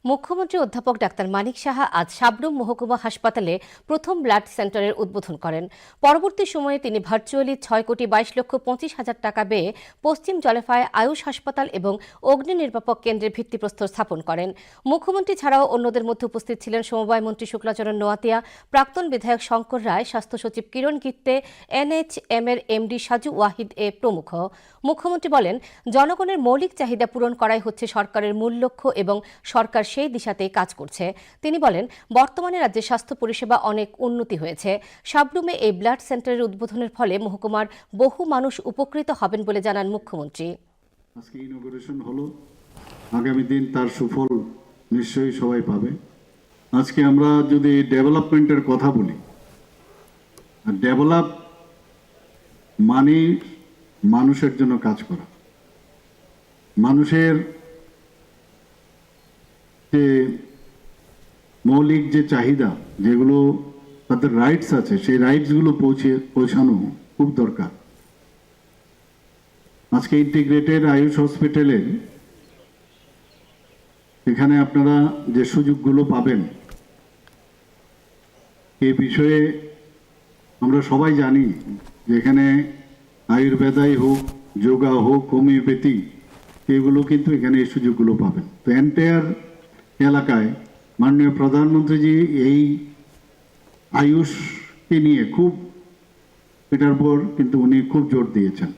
মুখ্যমন্ত্রী অধ্যাপক ডাক্তার মানিক সাহা আজ সাবরুম মহকুমা হাসপাতালে প্রথম ব্লাড সেন্টারের উদ্বোধন করেন। পরবর্তী সময়ে তিনি ভার্চুয়ালি ৬,২২,২৫,০০০ টাকা ব্যয়ে পশ্চিম জলেফায় আয়ুষ হাসপাতাল এবং অগ্নি নির্বাপক কেন্দ্রের ভিত্তিপ্রস্তর স্থাপন করেন। মুখ্যমন্ত্রী ছাড়াও অন্যদের মধ্যে উপস্থিত ছিলেন সমবায় মন্ত্রী শুক্লাচরণ নোয়াতিয়া, প্রাক্তন বিধায়ক শঙ্কর রায়, স্বাস্থ্য সচিব কিরণ গিত্তে, NHM এর MD সাজু ওয়াহিদ প্রমুখ। মুখ্যমন্ত্রী বলেন, জনগণের মৌলিক চাহিদা পূরণ করাই হচ্ছে সরকারের মূল লক্ষ্য এবং সরকার সেই দিশাতেই কাজ করছে। তিনি বলেন, বর্তমানে রাজ্যের স্বাস্থ্য পরিষেবা অনেক উন্নতি হয়েছে। সাবরুমে এই ব্লাড সেন্টারের উদ্বোধনের ফলে মহকুমার বহু মানুষ উপকৃত হবেন বলে জানান মুখ্যমন্ত্রী। আজকে ইনঅগারেশন হলো, আগামী দিন তার সুফল নিশ্চয়ই সবাই পাবে। আজকে আমরা যদি ডেভেলপমেন্টের কথা বলি, ডেভেলপ মানে মানুষের জন্য কাজ করা, মানুষের যে মৌলিক যে চাহিদা, যেগুলো তাদের রাইটস আছে, সেই রাইটসগুলো পৌঁছানো খুব দরকার। আজকে ইন্টিগ্রেটেড আয়ুষ হসপিটালে এখানে আপনারা যে সুযোগগুলো পাবেন, এই বিষয়ে আমরা সবাই জানি যে এখানে আয়ুর্বেদাই হোক, যোগা হোক, হোমিওপ্যাথি, এগুলো কিন্তু এখানে এই সুযোগগুলো পাবেন। তো এন্টায়ার এলাকায় মাননীয় প্রধানমন্ত্রীজি এই আয়ুষকে নিয়ে খুব, এটার উপর কিন্তু উনি খুব জোর দিয়েছেন।